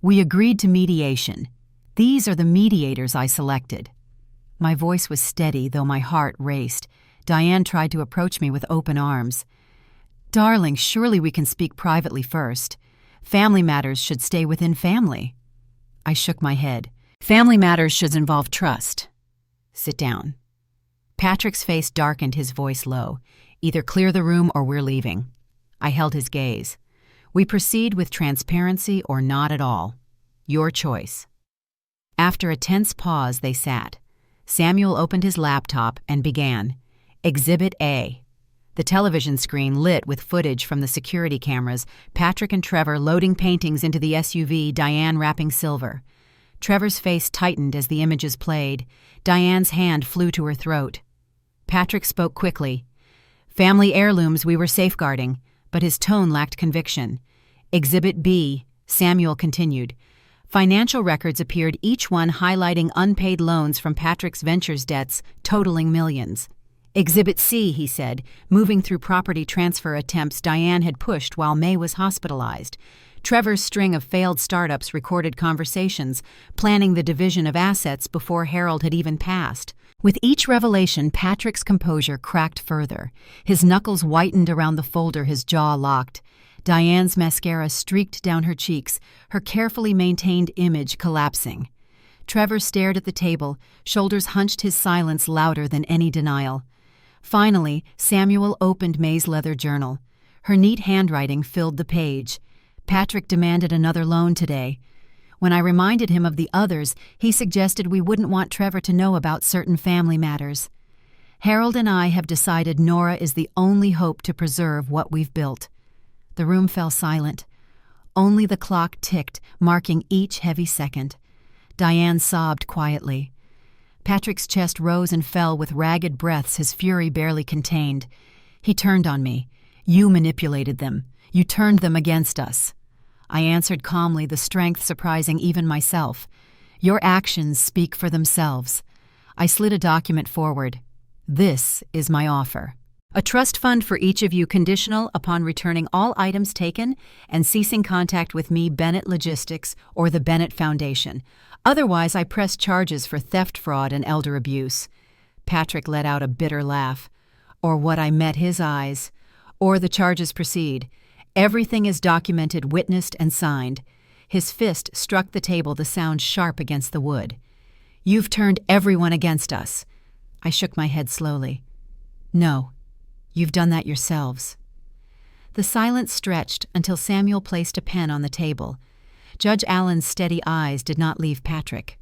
"We agreed to mediation. These are the mediators I selected." My voice was steady, though my heart raced. Diane tried to approach me with open arms. "Darling, surely we can speak privately first. Family matters should stay within family." I shook my head. "Family matters should involve trust. Sit down." Patrick's face darkened, his voice low. "Either clear the room or we're leaving." I held his gaze. "We proceed with transparency or not at all. Your choice." After a tense pause, they sat. Samuel opened his laptop and began. Exhibit A. The television screen lit with footage from the security cameras, Patrick and Trevor loading paintings into the SUV, Diane wrapping silver. Trevor's face tightened as the images played. Diane's hand flew to her throat. Patrick spoke quickly. "Family heirlooms we were safeguarding," but his tone lacked conviction. Exhibit B, Samuel continued. Financial records appeared, each one highlighting unpaid loans from Patrick's ventures debts, totaling millions. Exhibit C, he said, moving through property transfer attempts Diane had pushed while May was hospitalized. Trevor's string of failed startups recorded conversations, planning the division of assets before Harold had even passed. With each revelation, Patrick's composure cracked further. His knuckles whitened around the folder, his jaw locked. Diane's mascara streaked down her cheeks, her carefully maintained image collapsing. Trevor stared at the table, shoulders hunched, his silence louder than any denial. Finally, Samuel opened May's leather journal. Her neat handwriting filled the page. Patrick demanded another loan today. When I reminded him of the others, he suggested we wouldn't want Trevor to know about certain family matters. Harold and I have decided Nora is the only hope to preserve what we've built. The room fell silent. Only the clock ticked, marking each heavy second. Diane sobbed quietly. Patrick's chest rose and fell with ragged breaths, his fury barely contained. He turned on me. "You manipulated them. You turned them against us." I answered calmly, the strength surprising even myself. "Your actions speak for themselves." I slid a document forward. "This is my offer. A trust fund for each of you, conditional upon returning all items taken and ceasing contact with me, Bennett Logistics, or the Bennett Foundation. Otherwise, I press charges for theft, fraud, and elder abuse." Patrick let out a bitter laugh. "Or what I met his eyes. Or the charges proceed. Everything is documented, witnessed, and signed." His fist struck the table, the sound sharp against the wood. "You've turned everyone against us." I shook my head slowly. "No. You've done that yourselves." The silence stretched until Samuel placed a pen on the table. Judge Allen's steady eyes did not leave Patrick.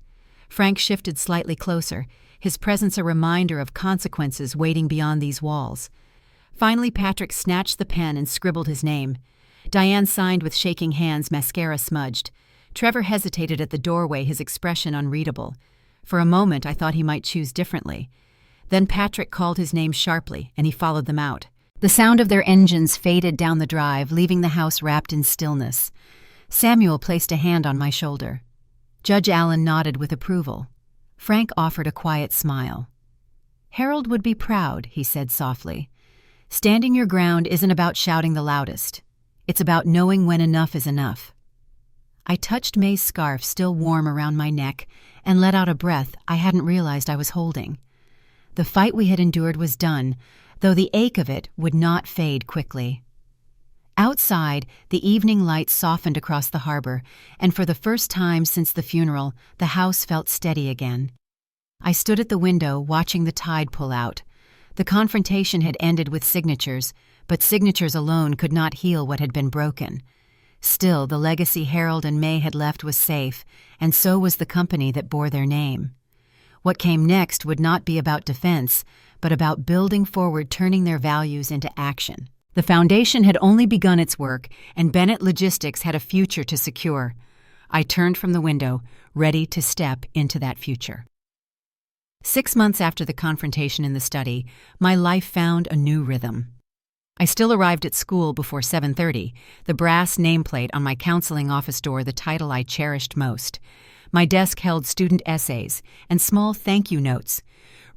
Frank shifted slightly closer, his presence a reminder of consequences waiting beyond these walls. Finally, Patrick snatched the pen and scribbled his name. Diane signed with shaking hands, mascara smudged. Trevor hesitated at the doorway, his expression unreadable. For a moment, I thought he might choose differently. Then Patrick called his name sharply, and he followed them out. The sound of their engines faded down the drive, leaving the house wrapped in stillness. Samuel placed a hand on my shoulder. Judge Allen nodded with approval. Frank offered a quiet smile. "Harold would be proud," he said softly. "Standing your ground isn't about shouting the loudest. It's about knowing when enough is enough." I touched May's scarf, still warm around my neck, and let out a breath I hadn't realized I was holding. The fight we had endured was done, though the ache of it would not fade quickly. Outside, the evening light softened across the harbor, and for the first time since the funeral, the house felt steady again. I stood at the window, watching the tide pull out. The confrontation had ended with signatures, but signatures alone could not heal what had been broken. Still, the legacy Harold and May had left was safe, and so was the company that bore their name. What came next would not be about defense, but about building forward, turning their values into action. The foundation had only begun its work, and Bennett Logistics had a future to secure. I turned from the window, ready to step into that future. 6 months after the confrontation in the study, my life found a new rhythm. I still arrived at school before 7:30, the brass nameplate on my counseling office door the title I cherished most. My desk held student essays and small thank you notes.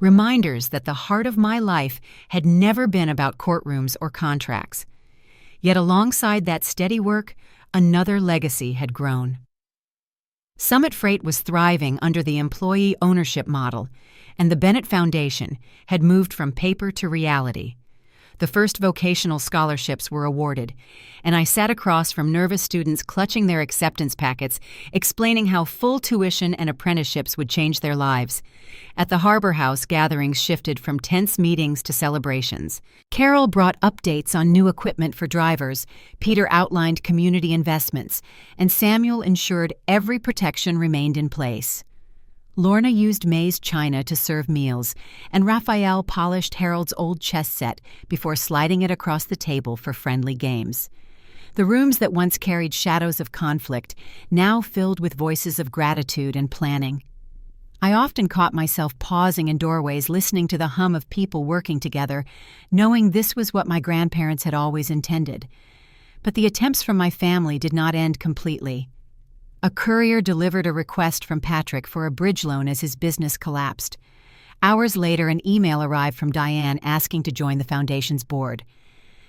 reminders that the heart of my life had never been about courtrooms or contracts. Yet alongside that steady work, another legacy had grown. Summit Freight was thriving under the employee ownership model, and the Bennett Foundation had moved from paper to reality. The first vocational scholarships were awarded, and I sat across from nervous students clutching their acceptance packets, explaining how full tuition and apprenticeships would change their lives. At the Harbor House, gatherings shifted from tense meetings to celebrations. Carol brought updates on new equipment for drivers, Peter outlined community investments, and Samuel ensured every protection remained in place. Lorna used May's china to serve meals, and Raphael polished Harold's old chess set before sliding it across the table for friendly games. The rooms that once carried shadows of conflict now filled with voices of gratitude and planning. I often caught myself pausing in doorways listening to the hum of people working together, knowing this was what my grandparents had always intended. But the attempts from my family did not end completely. A courier delivered a request from Patrick for a bridge loan as his business collapsed. Hours later, an email arrived from Diane asking to join the foundation's board.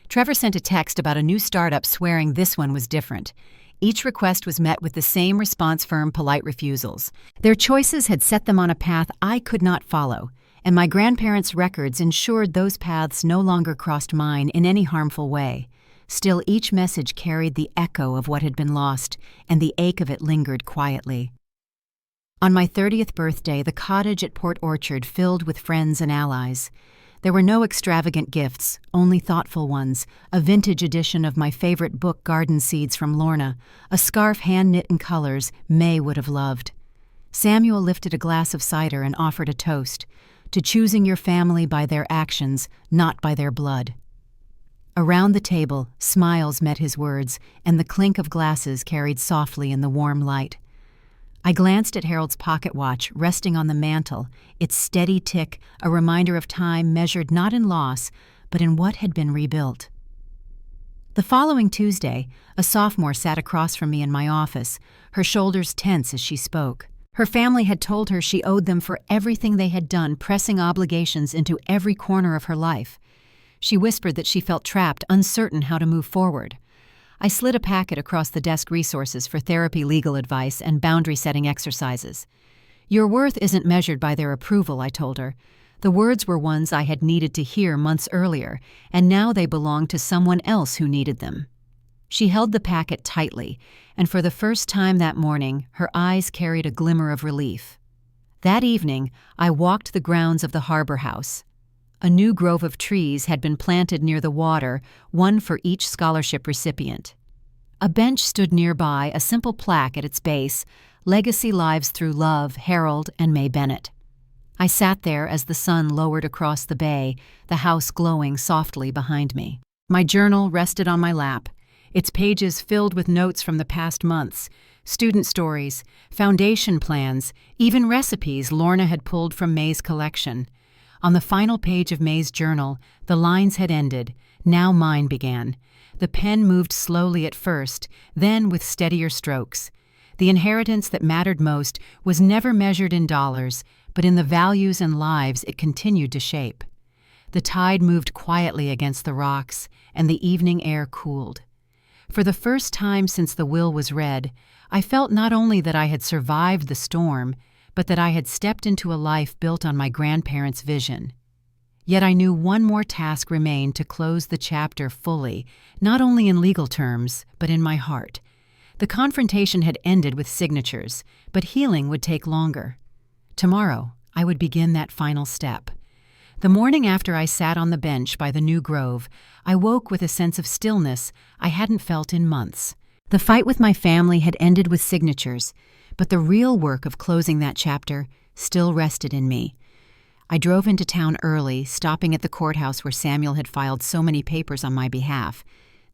Trevor sent a text about a new startup swearing this one was different. Each request was met with the same response: firm, polite refusals. Their choices had set them on a path I could not follow, and my grandparents' records ensured those paths no longer crossed mine in any harmful way. Still, each message carried the echo of what had been lost, and the ache of it lingered quietly. On my 30th birthday, the cottage at Port Orchard filled with friends and allies. There were no extravagant gifts, only thoughtful ones, a vintage edition of my favorite book, Garden Seeds from Lorna, a scarf hand-knit in colors May would have loved. Samuel lifted a glass of cider and offered a toast, to choosing your family by their actions, not by their blood. Around the table, smiles met his words, and the clink of glasses carried softly in the warm light. I glanced at Harold's pocket watch resting on the mantel, its steady tick a reminder of time measured not in loss, but in what had been rebuilt. The following Tuesday, a sophomore sat across from me in my office, her shoulders tense as she spoke. Her family had told her she owed them for everything they had done, pressing obligations into every corner of her life. She whispered that she felt trapped, uncertain how to move forward. I slid a packet across the desk: resources for therapy, legal advice, and boundary-setting exercises. Your worth isn't measured by their approval, I told her. The words were ones I had needed to hear months earlier, and now they belonged to someone else who needed them. She held the packet tightly, and for the first time that morning, her eyes carried a glimmer of relief. That evening, I walked the grounds of the Harbor House. A new grove of trees had been planted near the water, one for each scholarship recipient. A bench stood nearby, a simple plaque at its base: Legacy Lives Through Love, Harold and May Bennett. I sat there as the sun lowered across the bay, the house glowing softly behind me. My journal rested on my lap, its pages filled with notes from the past months, student stories, foundation plans, even recipes Lorna had pulled from May's collection. On the final page of May's journal, the lines had ended. Now mine began. The pen moved slowly at first, then with steadier strokes. The inheritance that mattered most was never measured in dollars, but in the values and lives it continued to shape. The tide moved quietly against the rocks, and the evening air cooled. For the first time since the will was read, I felt not only that I had survived the storm, but that I had stepped into a life built on my grandparents' vision. Yet I knew one more task remained to close the chapter fully, not only in legal terms, but in my heart. The confrontation had ended with signatures, but healing would take longer. Tomorrow, I would begin that final step. The morning after I sat on the bench by the new grove, I woke with a sense of stillness I hadn't felt in months. The fight with my family had ended with signatures, but the real work of closing that chapter still rested in me. I drove into town early, stopping at the courthouse where Samuel had filed so many papers on my behalf.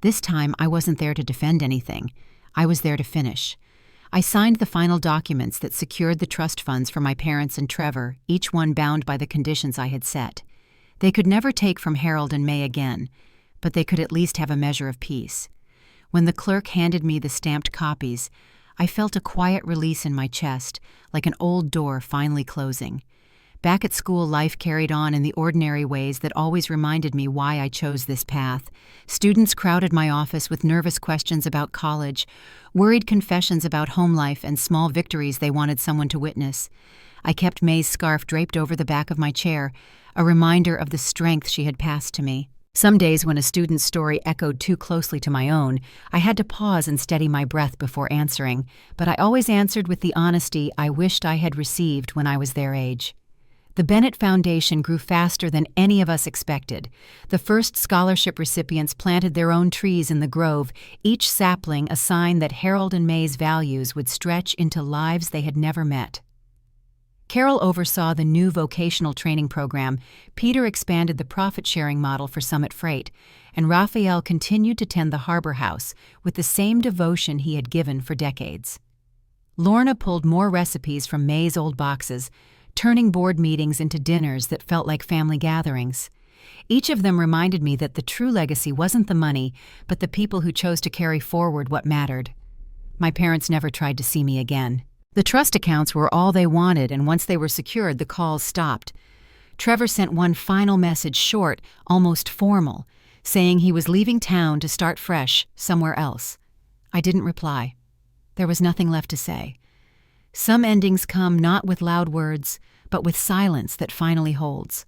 This time, I wasn't there to defend anything. I was there to finish. I signed the final documents that secured the trust funds for my parents and Trevor, each one bound by the conditions I had set. They could never take from Harold and May again, but they could at least have a measure of peace. When the clerk handed me the stamped copies, I felt a quiet release in my chest, like an old door finally closing. Back at school, life carried on in the ordinary ways that always reminded me why I chose this path. Students crowded my office with nervous questions about college, worried confessions about home life, and small victories they wanted someone to witness. I kept May's scarf draped over the back of my chair, a reminder of the strength she had passed to me. Some days when a student's story echoed too closely to my own, I had to pause and steady my breath before answering, but I always answered with the honesty I wished I had received when I was their age. The Bennett Foundation grew faster than any of us expected. The first scholarship recipients planted their own trees in the grove, each sapling a sign that Harold and May's values would stretch into lives they had never met. Carol oversaw the new vocational training program, Peter expanded the profit-sharing model for Summit Freight, and Raphael continued to tend the harbor house with the same devotion he had given for decades. Lorna pulled more recipes from May's old boxes, turning board meetings into dinners that felt like family gatherings. Each of them reminded me that the true legacy wasn't the money, but the people who chose to carry forward what mattered. My parents never tried to see me again. The trust accounts were all they wanted, and once they were secured, the calls stopped. Trevor sent one final message, short, almost formal, saying he was leaving town to start fresh somewhere else. I didn't reply. There was nothing left to say. Some endings come not with loud words, but with silence that finally holds.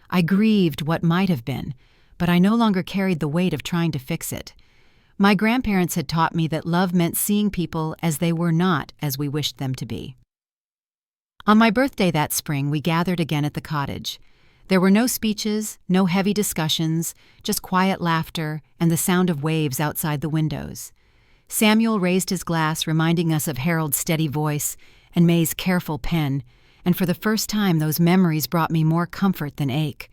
I grieved what might have been, but I no longer carried the weight of trying to fix it. My grandparents had taught me that love meant seeing people as they were, not as we wished them to be. On my birthday that spring, we gathered again at the cottage. There were no speeches, no heavy discussions, just quiet laughter and the sound of waves outside the windows. Samuel raised his glass, reminding us of Harold's steady voice and May's careful pen, and for the first time those memories brought me more comfort than ache.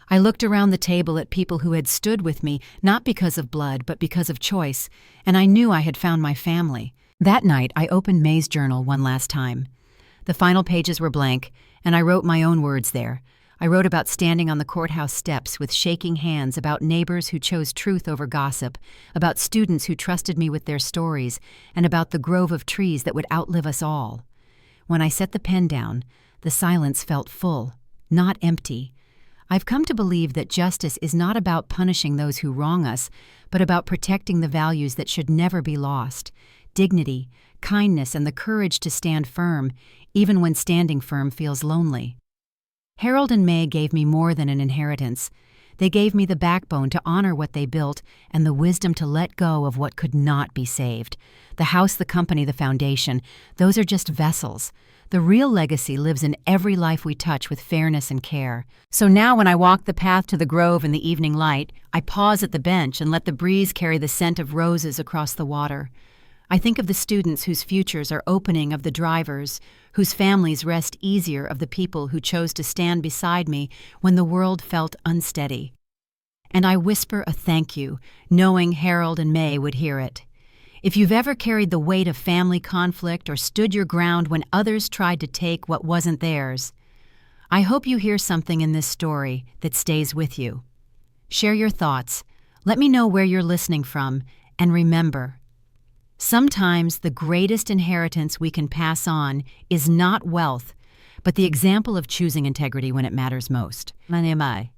I looked around the table at people who had stood with me, not because of blood, but because of choice, and I knew I had found my family. That night, I opened May's journal one last time. The final pages were blank, and I wrote my own words there. I wrote about standing on the courthouse steps with shaking hands, about neighbors who chose truth over gossip, about students who trusted me with their stories, and about the grove of trees that would outlive us all. When I set the pen down, the silence felt full, not empty. I've come to believe that justice is not about punishing those who wrong us, but about protecting the values that should never be lost: dignity, kindness, and the courage to stand firm, even when standing firm feels lonely. Harold and May gave me more than an inheritance. They gave me the backbone to honor what they built and the wisdom to let go of what could not be saved. The house, the company, the foundation, those are just vessels. The real legacy lives in every life we touch with fairness and care. So now when I walk the path to the grove in the evening light, I pause at the bench and let the breeze carry the scent of roses across the water. I think of the students whose futures are opening, of the drivers, whose families rest easier, of the people who chose to stand beside me when the world felt unsteady. And I whisper a thank you, knowing Harold and May would hear it. If you've ever carried the weight of family conflict or stood your ground when others tried to take what wasn't theirs, I hope you hear something in this story that stays with you. Share your thoughts. Let me know where you're listening from, and remember, sometimes the greatest inheritance we can pass on is not wealth, but the example of choosing integrity when it matters most. Manimai.